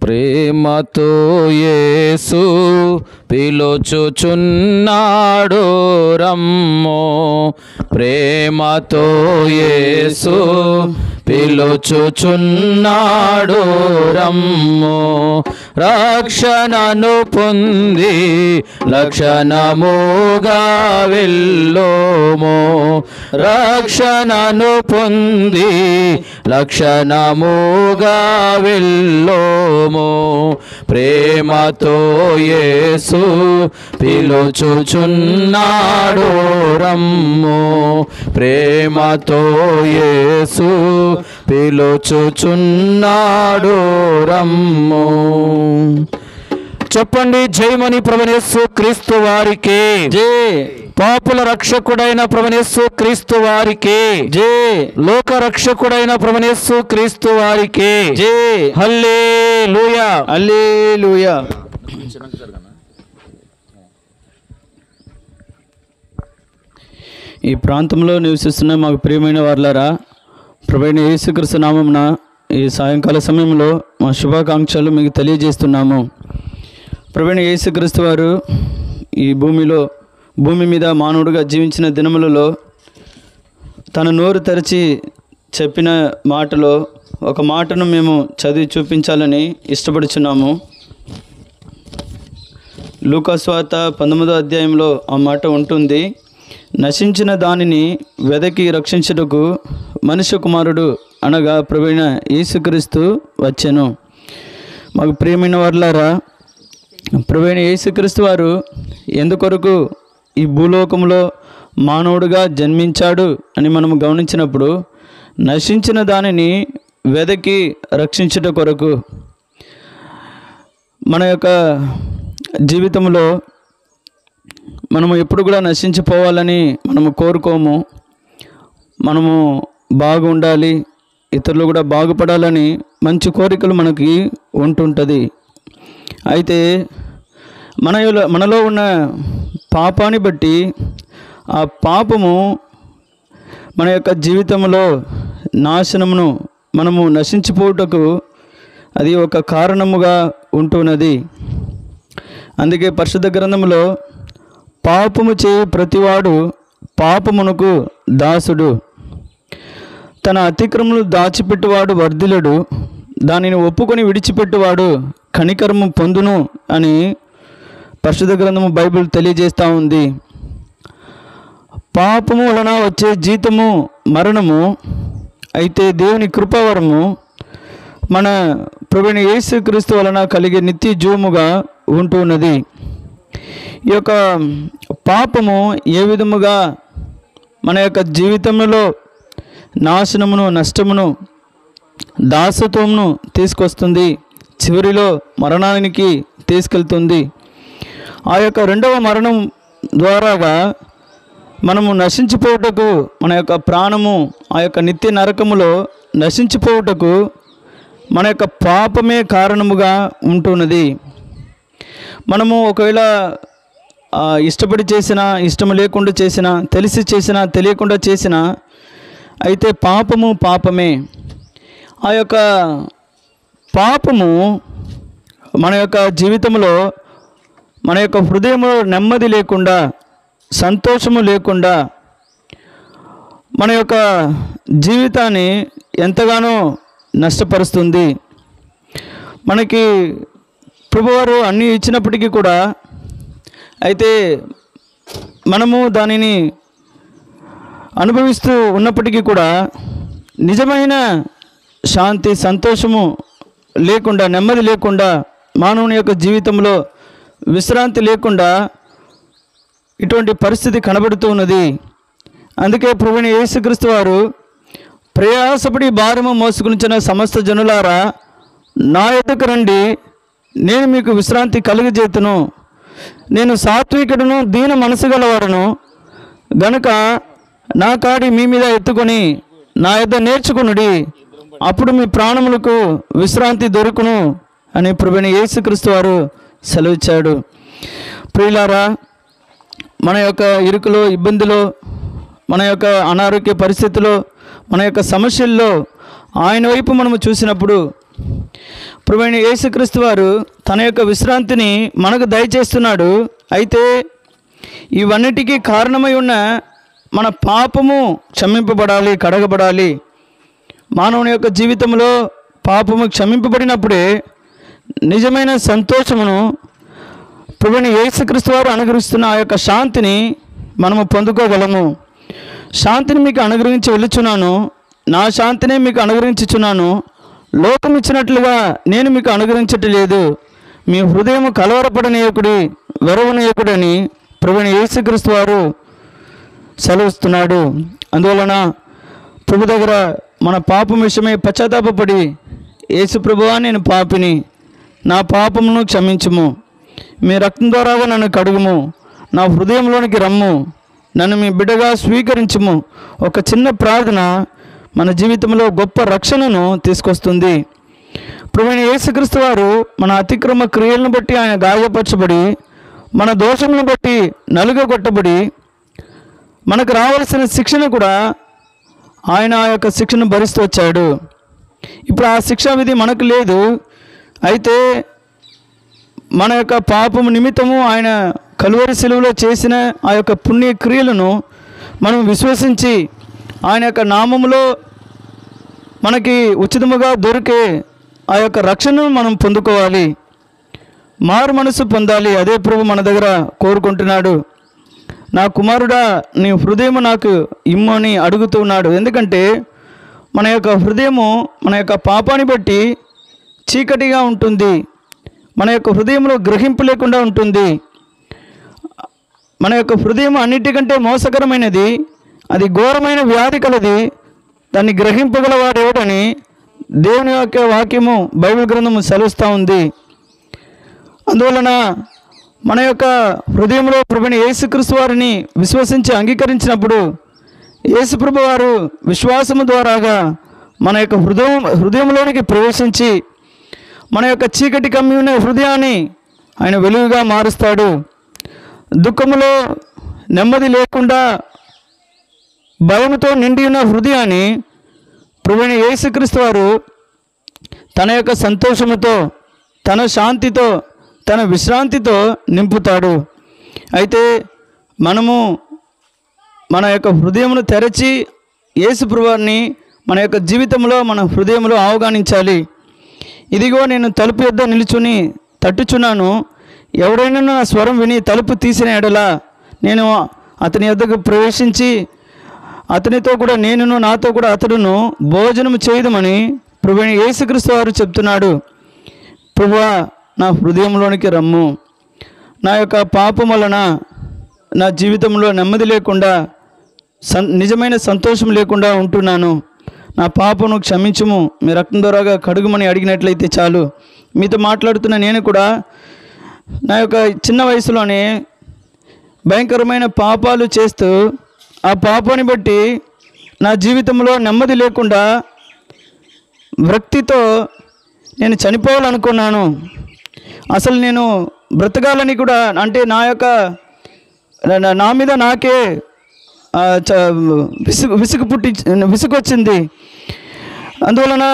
ప్రేమతో యేసు పిలుచుచున్నాడు రమ్మో, ప్రేమతో యేసు పిలుచుచున్నాడు రమ్మో. రక్షణను పొంది లక్షణముగా వెళ్ళోమో, రక్షణను పొంది లక్షణముగా వెళ్ళోమో. ప్రేమతో యేసు పిలుచుచున్నాడు రమ్మో, ప్రేమతో యేసు పిలుచుచున్నాడు రమ్మో. చెప్పండి, జయమని ప్రభువైన యేసు క్రీస్తు వారికి జై. పాపుల రక్షకుడైన ప్రభువైన యేసు క్రీస్తు వారికి జై. లోక రక్షకుడైన ప్రభువైన యేసు క్రీస్తు వారికి జై. హల్లెలూయా, హల్లెలూయా. ఈ ప్రాంతంలో నివసిస్తున్న మాకు ప్రియమైన వారలారా, ప్రభువైన యేసుక్రీస్తు నామమున ఈ సాయంకాల సమయంలో మా శుభాకాంక్షలు మీకు తెలియజేస్తున్నాము. ప్రభువైన యేసుక్రీస్తు వారు ఈ భూమి మీద మానవుడిగా జీవించిన దినములలో తన నోరు తెరిచి చెప్పిన మాటలో ఒక మాటను మేము చదివి చూపించాలని ఇష్టపడుచున్నాము. లూకా సువార్త 19వ అధ్యాయంలో ఆ మాట ఉంటుంది. నశించిన దానిని వెదకి రక్షించుటకు మనుష్య కుమారుడు అనగా ప్రభువైన యేసుక్రీస్తు వచ్చెను. మాకు ప్రియమైన వారలారా, ప్రభువైన యేసుక్రీస్తు వారు ఎందుకొరకు ఈ భూలోకంలో మానవుడిగా జన్మించాడు అని మనం గమనించినప్పుడు, నశించిన దానిని వెదకి రక్షించుట కొరకు. మన యొక్క జీవితంలో మనము ఎప్పుడు కూడా నశించిపోవాలని మనము కోరుకోము. మనము బాగుండాలి, ఇతరులు కూడా బాగుపడాలని మంచి కోరికలు మనకి ఉంటుంటుంది. అయితే మనలో ఉన్న పాపాన్ని బట్టి ఆ పాపము మన యొక్క జీవితంలో నాశనమును, మనము నశించిపోవుటకు అది ఒక కారణముగా ఉంటున్నది. అందుకే పరిశుద్ధ గ్రంథంలో పాపము చే ప్రతివాడు పాపమునకు దాసుడు, తన అతిక్రమములు దాచిపెట్టువాడు వర్ధిల్లుడు, దానిని ఒప్పుకొని విడిచిపెట్టువాడు కనికరము పొందును అని పరిశుద్ధ గ్రంథము బైబిల్ తెలియజేస్తూ ఉంది. పాపము వలన వచ్చే జీతము మరణము, అయితే దేవుని కృపావరము మన ప్రభువైన యేసుక్రీస్తు వలన కలిగే నిత్య జీవముగా ఉంటున్నది. ఈ యొక్క పాపము ఏ విధముగా మన యొక్క జీవితంలో నాశనమును, నష్టమును, దాసత్వమును తీసుకొస్తుంది, చివరిలో మరణానికి తీసుకెళ్తుంది. ఆ యొక్క రెండవ మరణం ద్వారాగా మనము నశించిపోవుటకు, మన యొక్క ప్రాణము ఆ యొక్క నిత్య నరకములో నశించిపోవుటకు మన యొక్క పాపమే కారణముగా ఉంటున్నది. మనము ఒకవేళ ఇష్టపడి చేసినా, ఇష్టం లేకుండా చేసినా, తెలిసి చేసినా, తెలియకుండా చేసినా, అయితే పాపము పాపమే. ఆ యొక్క పాపము మన యొక్క జీవితంలో, మన యొక్క హృదయంలో నెమ్మది లేకుండా, సంతోషము లేకుండా, మన యొక్క జీవితాన్ని ఎంతగానో నష్టపరుస్తుంది. మనకి ప్రభువారు అన్నీ ఇచ్చినప్పటికీ కూడా, అయితే మనము దానిని అనుభవిస్తూ ఉన్నప్పటికీ కూడా నిజమైన శాంతి, సంతోషము లేకుండా, నెమ్మది లేకుండా, మానవుని యొక్క జీవితంలో విశ్రాంతి లేకుండా ఇటువంటి పరిస్థితి కనబడుతూ ఉన్నది. అందుకే ప్రభువైన యేసుక్రీస్తు వారు ప్రయాసపడి భారము మోసుకొనిచున్న సమస్త జనులారా నా యొద్దకు రండి, నేను మీకు విశ్రాంతి కలుగజేతును. నేను సాత్వికుడును, దీన మనసు గలవాడును గనుక నా కాడి మీ మీద ఎత్తుకొని నా యొద్ద నేర్చుకునుడి, అప్పుడు మీ ప్రాణములకు విశ్రాంతి దొరుకును అని ప్రభువైన యేసుక్రీస్తు వారు సెలవిచ్చాడు. ప్రియులారా, మన యొక్క ఇరుకులో, ఇబ్బందిలో, మన యొక్క అనారోగ్య పరిస్థితిలో, మన యొక్క సమస్యల్లో ఆయన వైపు మనము చూసినప్పుడు ప్రభువైన యేసుక్రీస్తు వారు తన యొక్క విశ్రాంతిని మనకు దయచేస్తున్నాడు. అయితే ఇవన్నిటికీ కారణమై ఉన్న మన పాపము క్షమింపబడాలి, కడగబడాలి. మానవుని యొక్క జీవితంలో పాపము క్షమింపబడినప్పుడే నిజమైన సంతోషమును ప్రభువైన యేసుక్రీస్తు వారు అనుగ్రహిస్తున్న ఆ యొక్క శాంతిని మనము పొందుకోగలము. శాంతిని మీకు అనుగ్రహించి వెళ్ళుచున్నాను, నా శాంతిని మీకు అనుగ్రహించుచున్నాను, లోకం ఇచ్చినట్లుగా నేను మీకు అనుగ్రహించట్లేదు, మీ హృదయం కలవరపడనీయకుడి, వెరవనీయకుడని ప్రభువైన యేసుక్రీస్తు వారు సెలవిస్తున్నాడు. అందువలన ప్రభు దగ్గర మన పాపం విషయమై పశ్చాత్తాపపడి, యేసు ప్రభువా నేను పాపిని, నా పాపమును క్షమించుము, మీ రక్తం ద్వారాగా నన్ను కడుగుము, నా హృదయంలోనికి రమ్ము, నన్ను మీ బిడ్డగా స్వీకరించుము. ఒక చిన్న ప్రార్థన మన జీవితంలో గొప్ప రక్షణను తీసుకొస్తుంది. ప్రభువైన యేసుక్రీస్తు వారు మన అతిక్రమ క్రియలను బట్టి ఆయన గాయపరచబడి, మన దోషములను బట్టి నలుగగొట్టబడి, మనకు రావాల్సిన శిక్షను కూడా ఆయన ఆ యొక్క శిక్షను భరిస్తూ వచ్చాడు. ఇప్పుడు ఆ శిక్షా విధి మనకు లేదు. అయితే మన యొక్క పాపము నిమిత్తము ఆయన కలువరి శిలువలో చేసిన ఆ యొక్క పుణ్య క్రియలను మనం విశ్వసించి ఆయన యొక్క నామములో మనకి ఉచితముగా దొరికే ఆ యొక్క రక్షణను మనం పొందుకోవాలి, మారు మనసు పొందాలి. అదే ప్రభు మన దగ్గర కోరుకుంటున్నాడు. నా కుమారుడా, నీ హృదయము నాకు ఇమ్ము అని అడుగుతున్నాడు. ఎందుకంటే మన యొక్క హృదయము మన యొక్క పాపాన్ని బట్టి చీకటిగా ఉంటుంది, మన యొక్క హృదయంలో గ్రహింపు లేకుండా ఉంటుంది. మన యొక్క హృదయం అన్నిటికంటే మోసకరమైనది, అది ఘోరమైన వ్యాధి కలది, దాన్ని గ్రహింపగలవాడు ఎవడని దేవుని యొక్క వాక్యము బైబిల్ గ్రంథము సెలవుస్తూ ఉంది. అందువలన మన యొక్క హృదయంలో ప్రభువైన యేసుక్రీస్తు వారిని విశ్వసించి అంగీకరించినప్పుడు యేసుప్రభు వారు విశ్వాసము ద్వారాగా మన యొక్క హృదయంలోనికి ప్రవేశించి మన యొక్క చీకటి కమ్మి ఉన్న హృదయాన్ని ఆయన వెలుగుగా మారుస్తాడు. దుఃఖములో నెమ్మది లేకుండా భయంతో నిండి ఉన్న హృదయాన్ని ప్రభువైన యేసుక్రీస్తు వారు తన యొక్క సంతోషముతో, తన శాంతితో, తన విశ్రాంతితో నింపుతాడు. అయితే మనము మన యొక్క హృదయమును తెరచి యేసు ప్రభువారిని మన యొక్క జీవితంలో, మన హృదయంలో ఆహ్వానించాలి. ఇదిగో నేను తలుపు యొద్ద నిలుచుని తట్టుచున్నాను, ఎవడైనా నా స్వరం విని తలుపు తీసిన ఎడల నేను అతని యొద్దకు ప్రవేశించి అతనితో కూడా నేనును, నాతో కూడా అతడును భోజనము చేయదమని ప్రభువైన యేసుక్రీస్తు వారు చెప్తున్నాడు. ప్రభువా, నా హృదయంలోనికి రమ్ము. నా యొక్క పాపం వలన నా జీవితంలో నెమ్మది లేకుండా, నిజమైన సంతోషం లేకుండా ఉంటున్నాను. నా పాపను క్షమించుము, మీ రక్తం ద్వారాగా కడుగుమని అడిగినట్లయితే చాలు. మీతో మాట్లాడుతున్న నేను కూడా నా యొక్క చిన్న వయసులోనే భయంకరమైన పాపాలు చేస్తూ ఆ పాపాన్ని బట్టి నా జీవితంలో నెమ్మది లేకుండా వ్యక్తితో నేను చనిపోవాలనుకున్నాను. అసలు నేను బ్రతకాలని కూడా, అంటే నా మీద నాకే విసుగు వచ్చింది. అందువలన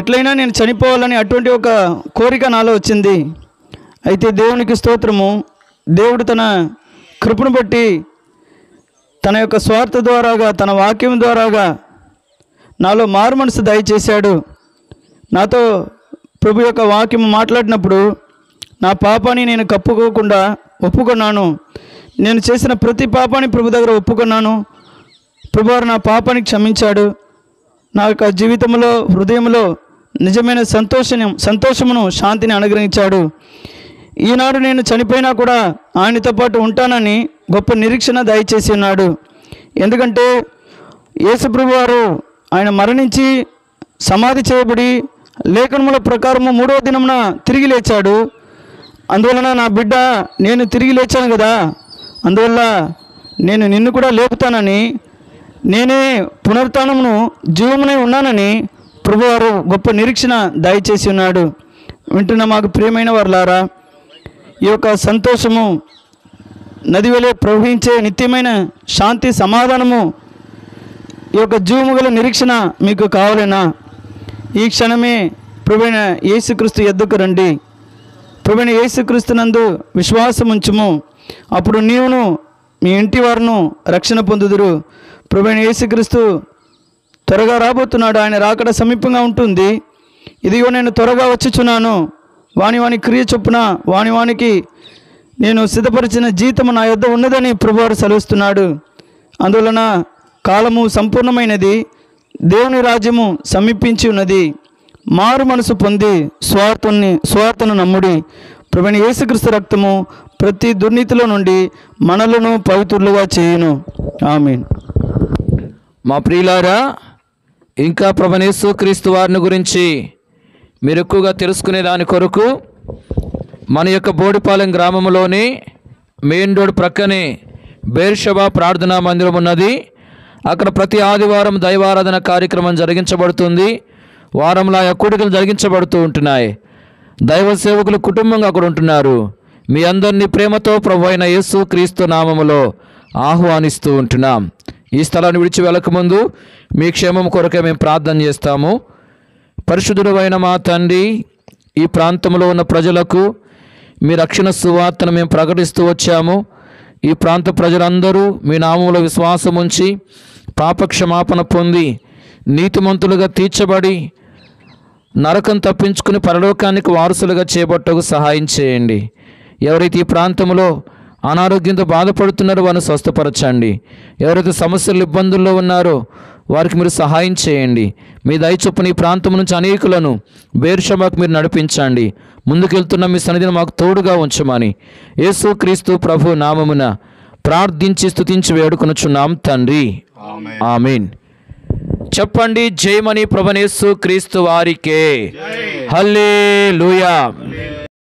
ఎట్లయినా నేను చనిపోవాలని అటువంటి ఒక కోరిక నాలో వచ్చింది. అయితే దేవునికి స్తోత్రము, దేవుడు తన కృపను బట్టి తన యొక్క స్వార్థ ద్వారాగా, తన వాక్యం ద్వారాగా నాలో మారు మనసు దయచేశాడు. నాతో ప్రభు యొక్క వాక్యం మాట్లాడినప్పుడు నా పాపాన్ని నేను కప్పుకోకుండా ఒప్పుకున్నాను. నేను చేసిన ప్రతి పాపాన్ని ప్రభు దగ్గర ఒప్పుకున్నాను. ప్రభువారు నా పాపాన్ని క్షమించాడు. నా యొక్క జీవితంలో, హృదయంలో నిజమైన సంతోషమును, శాంతిని అనుగ్రహించాడు. ఈనాడు నేను చనిపోయినా కూడా ఆయనతో పాటు ఉంటానని గొప్ప నిరీక్షణ దయచేసి ఉన్నాడు. ఎందుకంటే యేసుప్రభు వారు ఆయన మరణించి సమాధి చేయబడి లేఖనముల ప్రకారము 3వ దినమున తిరిగి లేచాడు. అందువలన నా బిడ్డ, నేను తిరిగి లేచాను కదా, అందువల్ల నేను నిన్ను కూడా లేపుతానని, నేనే పునరుత్థానమును జీవమునై ఉన్నానని ప్రభువారు గొప్ప నిరీక్షణ దయచేసి ఉన్నాడు. వింటున్న మాకు ప్రియమైన వారులారా, ఈ యొక్క సంతోషము నది వలె ప్రవహించే నిత్యమైన శాంతి, సమాధానము, ఈ యొక్క జీవము గల నిరీక్షణ మీకు కావాలన్నా ఈ క్షణమే ప్రభువైన యేసుక్రీస్తు యొద్దకు రండి. ప్రభువైన యేసుక్రీస్తునందు విశ్వాసం ఉంచుము, అప్పుడు నీవును మీ ఇంటి వారును రక్షణ పొందుదురు. ప్రభువైన యేసుక్రీస్తు త్వరగా రాబోతున్నాడు. ఆయన రాకడ సమీపంగా ఉంటుంది. ఇదిగో నేను త్వరగా వచ్చుచున్నాను. వాని క్రియ చొప్పున వానికి నేను సిద్ధపరిచిన జీతము నా యొద్ద ఉన్నదని ప్రభువారు సెలవిస్తున్నాడు. అందువలన కాలము సంపూర్ణమైనది, దేవుని రాజ్యము సమీపించి ఉన్నది. మారు మనసు పొంది స్వార్థను నమ్ముడి. ప్రభువైన యేసుక్రీస్తు రక్తము ప్రతి దుర్నీతిలో నుండి మనలను పవిత్రులుగా చేయును. ఆమేన్. మా ప్రియులారా, ఇంకా ప్రభువైన యేసుక్రీస్తు వారిని గురించి మీరు ఎక్కువగా తెలుసుకునే దాని కొరకు మన యొక్క బోడిపాలెం గ్రామంలోని మెయిన్ రోడ్ ప్రక్కనే బేర్షబా ప్రార్థనా మందిరం ఉన్నది. అక్కడ ప్రతి ఆదివారం దైవారాధన కార్యక్రమం జరిగించబడుతుంది. వారంలో కూడికలు జరిగించబడుతూ ఉంటున్నాయి. దైవ సేవకులు కుటుంబంగా అక్కడ ఉంటున్నారు. మీ అందరినీ ప్రేమతో ప్రభువైన యేసుక్రీస్తు నామములో ఆహ్వానిస్తూ ఉంటున్నాం. ఈ స్థలాన్ని విడిచి వెళ్ళకముందు మీ క్షేమం కొరకే మేము ప్రార్థన చేస్తాము. పరిశుద్ధుడు అయిన మా తండ్రి, ఈ ప్రాంతంలో ఉన్న ప్రజలకు మీ రక్షణ సువార్తను మేము ప్రకటిస్తూ వచ్చాము. ఈ ప్రాంత ప్రజలందరూ మీ నామములో విశ్వాసం ఉంచి పాపక్షమాపణ పొంది నీతిమంతులుగా తీర్చబడి నరకం తప్పించుకుని పరలోకానికి వారసులుగా చేపట్టకు సహాయం చేయండి. ఎవరైతే ఈ ప్రాంతంలో అనారోగ్యంతో బాధపడుతున్నారో వారిని స్వస్థపరచండి. ఎవరైతే సమస్యలు ఇబ్బందుల్లో ఉన్నారో వారికి మీరు సహాయం చేయండి. మీ దయ చొప్పున ఈ ప్రాంతం నుంచి అనేకులను బేర్షబాకు మీరు నడిపించండి. ముందుకెళ్తున్న మీ సన్నిధిని మాకు తోడుగా ఉంచమని యేసుక్రీస్తు ప్రభు నామమున ప్రార్థించి స్తుతించి వేడుకొనుచున్నాం తండ్రి. ఆమేన్. చెప్పండి, జయమని ప్రభువైన యేసుక్రీస్తు వారికే. హల్లెలూయా.